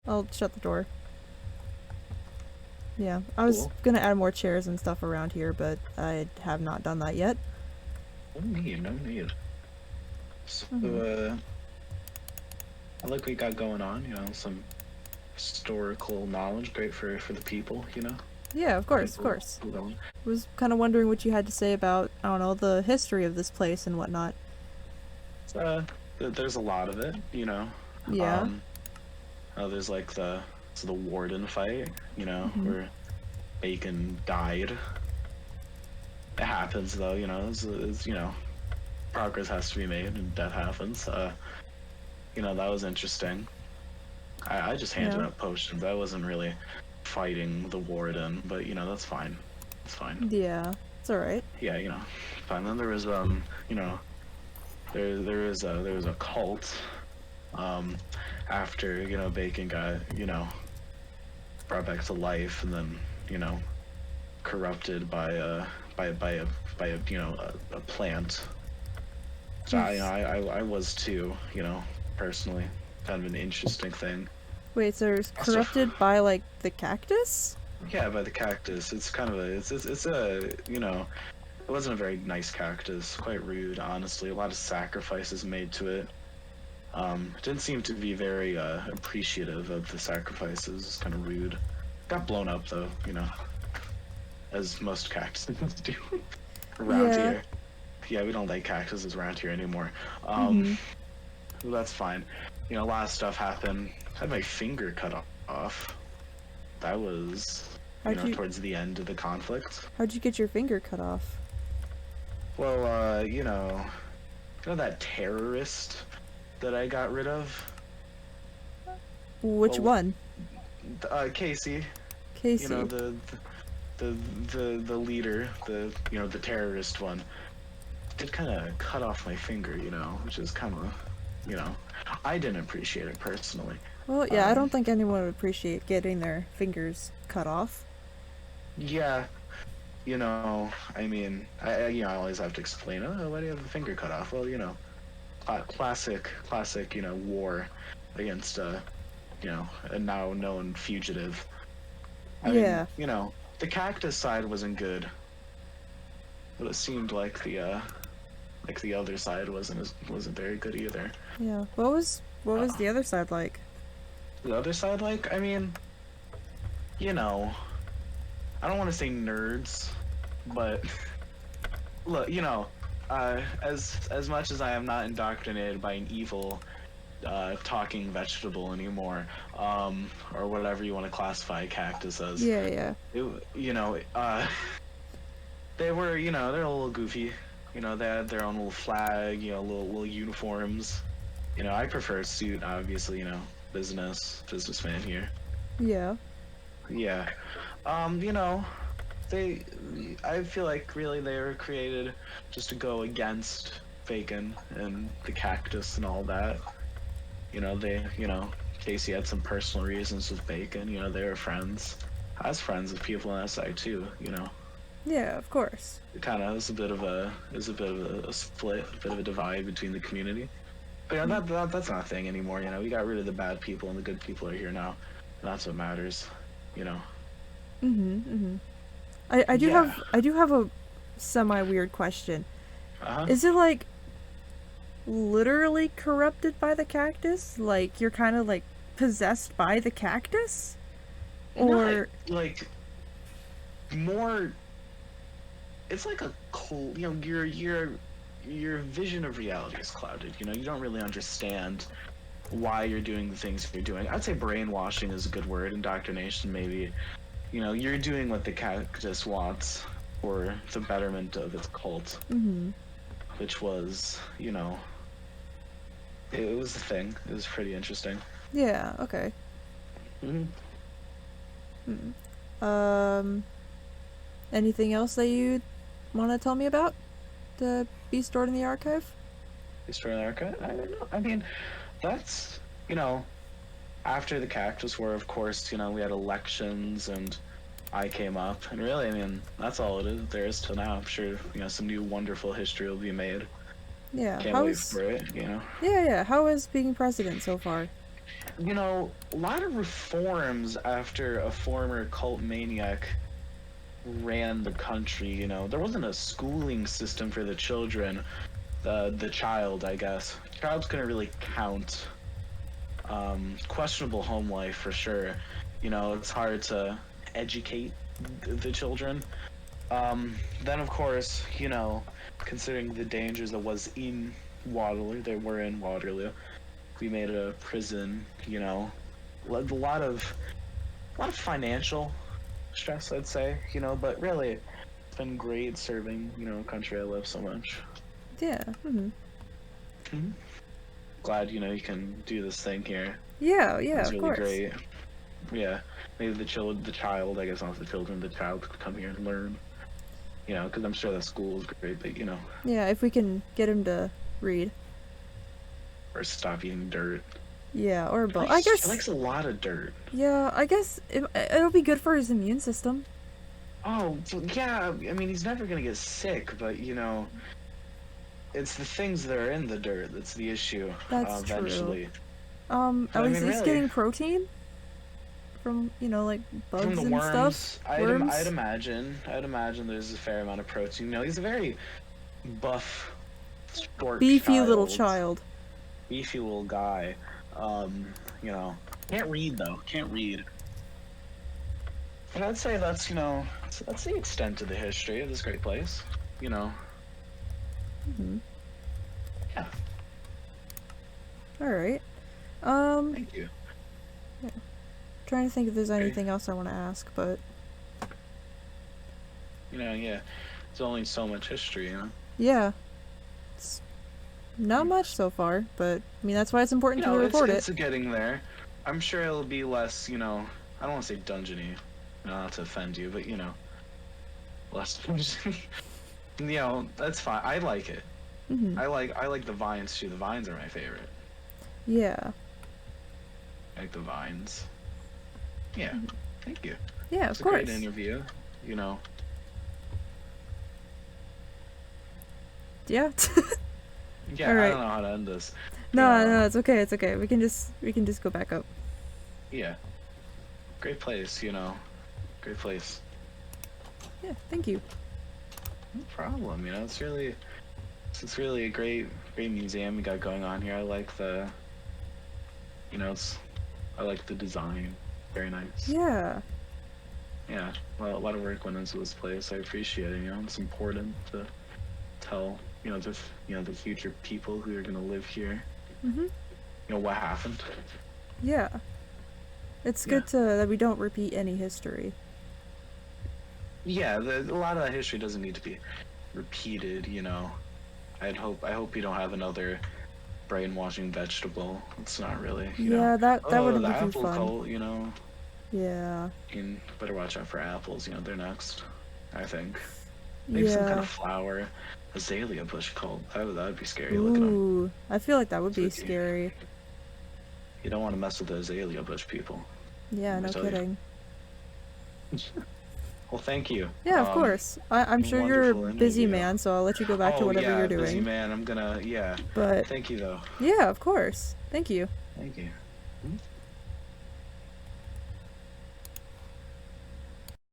I'll shut the door. Yeah, I was Cool. gonna add more chairs and stuff around here, but I have not done that yet. No need, no need. So, Mm-hmm. I like what we got going on, some historical knowledge, great for the people, Yeah, of course, of people course. who don't. Was kind of wondering what you had to say about, I don't know, the history of this place and whatnot. Uh, there's a lot of it, Yeah. Um, there's like the warden fight, Mm-hmm. where Bacon died. It happens though, progress has to be made and death happens. That was interesting. I just handed Yeah. out potions. I wasn't really fighting the warden, but that's fine. It's fine. Yeah. It's alright. Yeah, fine. Then there was there was a cult um after Bacon got brought back to life, and then corrupted by a a plant. So I was too, personally, kind of an interesting thing. Wait, so it's Also, corrupted by, like, the cactus? yeah, by the cactus. It's kind of a it's a it wasn't a very nice cactus. Quite rude, honestly. A lot of sacrifices made to it. Didn't seem to be very appreciative of the sacrifices. It's kind of rude. Got blown up though, as most cactuses do around Yeah. here. Yeah, we don't like cactuses around here anymore. Mm-hmm. Well, that's fine. A lot of stuff happened. I had my finger cut off. That was, How'd you towards the end of the conflict. how'd you get your finger cut off? Well, that terrorist that I got rid of? Which Well, one? Casey. Casey. The the leader, the terrorist one, did kind of cut off my finger, which is kind of, I didn't appreciate it personally. Well, yeah, I don't Um, think anyone would appreciate getting their fingers cut off. yeah, I mean, I always have to explain, oh, why do you have a finger cut off? Well, classic, war against, a now known fugitive. I mean, Yeah. the cactus side wasn't good, but it seemed like the other side wasn't very good either. Yeah. What was Uh, the other side like? the other side, like, I mean, you know, I don't want to say nerds, but look, as much as I am not indoctrinated by an evil talking vegetable anymore, or whatever you want to classify a cactus as, Yeah, yeah. it, you know, uh, they were, they're a little goofy. They had their own little flag, little uniforms. I prefer a suit, obviously. Businessman here. Yeah. Yeah. They, I feel like really they were created just to go against Bacon and the cactus and all that. Casey had some personal reasons with Bacon. They were friends. I was friends with people on that side too. Yeah, of course. It kind of is a bit of a split, a bit of a divide between the community. But that's not a thing anymore. We got rid of the bad people and the good people are here now, and that's what matters. You know. Mhm. Mhm. I do Yeah. have a semi weird question. Uh huh. Is it like literally corrupted by the cactus? Like you're kind of like possessed by the cactus? Not Or like more. It's like a cold. Your vision of reality is clouded. You don't really understand why you're doing the things you're doing. I'd say brainwashing is a good word. Indoctrination, maybe. You're doing what the cactus wants for the betterment of its cult, mhm. which was, it was a thing. It was pretty interesting. Yeah, okay. Mm-hmm. Hmm. Anything else that you want to tell me about to be stored in the archive? History of America? I don't know. I mean, that's, after the Cactus War, of course, we had elections and I came up. And really, I mean, that's all there is till now. I'm sure, some new wonderful history will be made. Yeah. Can't How wait is for it. Yeah, yeah. How is being president so far? You know, a lot of reforms after a former cult maniac ran the country. You know, there wasn't a schooling system for the children. The child, I guess. Child's gonna really count. Questionable home life for sure. You know, it's hard to educate the children. Then of course, you know, considering the dangers that was in Waterloo, they were in Waterloo. We made a prison. You know, a lot of financial stress, I'd say. You know, but really, it's been great serving, you know, a country I love so much. Yeah. Glad, you know, you can do this thing here. Yeah, yeah, It's of really course. great. Yeah, maybe the child, I guess not the children, the child could come here and learn. You know, because I'm sure that school is great, but you know, Yeah, if we can get him to read. or stop eating dirt. Yeah, or He both. likes, I guess. he likes a lot of dirt. Yeah, I guess it'll be good for his immune system. Oh, yeah. I mean, he's never gonna get sick, but you know, it's the things that are in the dirt that's the issue. That's Eventually. true. But, At I least mean, he's really, getting protein from, like bugs from the and stuff. worms, I'd Worms. imagine there's a fair amount of protein. You know, he's a very buff, short Beefy little child. beefy little guy. You know, can't read though. Can't read. But I'd say that's, you know, that's the extent of the history of this great place. You know. Yeah. All right. Thank you. Trying to think if there's anything else I want to ask, but You know, yeah. There's only so much history, you know. yeah, it's not much so far. But I mean, that's why it's important You to know, report it's it. getting there. I'm sure it'll be less, you know. I don't want to say dungeony, not to offend you, but you know, less dungeony. You know, that's fine. I like it. I like the vines too. The vines are my favorite. Yeah. I like the vines. Yeah. Thank you. Yeah, It's of a great course. interview. You know. Yeah. Yeah. All I right. don't know how to end this. No, You know, no, it's okay. It's okay. We can just go back up. yeah. Great place. You know. Great place. Yeah. Thank you. No problem. You know, it's really a great museum we got going on here. I like the, you know, I like the design. Very nice. Yeah. Yeah. Well, a lot of work went into this place. I appreciate it. You know, it's important to tell, you know, the future people who are gonna live here. You know what happened. Yeah. It's good that we don't repeat any history. Yeah, a lot of that history doesn't need to be repeated. You know, I hope you don't have another brainwashing vegetable. It's not really. You know, that wouldn't the be too apple fun. cult. You know, Yeah. you better watch out for apples. You know, they're next. I think maybe some kind Yeah. of flower, azalea bush cult. That would be scary. Look at them. Ooh, I feel like that would be Spooky. scary. You don't want to mess with the azalea bush people. Yeah, Let me no tell you. kidding. Well, thank you. Yeah, of course. I'm sure you're a wonderful busy interview. man, so I'll let you go back to whatever yeah, you're busy doing. man. I'm gonna. Yeah. But Thank you though. yeah, of course. Thank you. Thank you.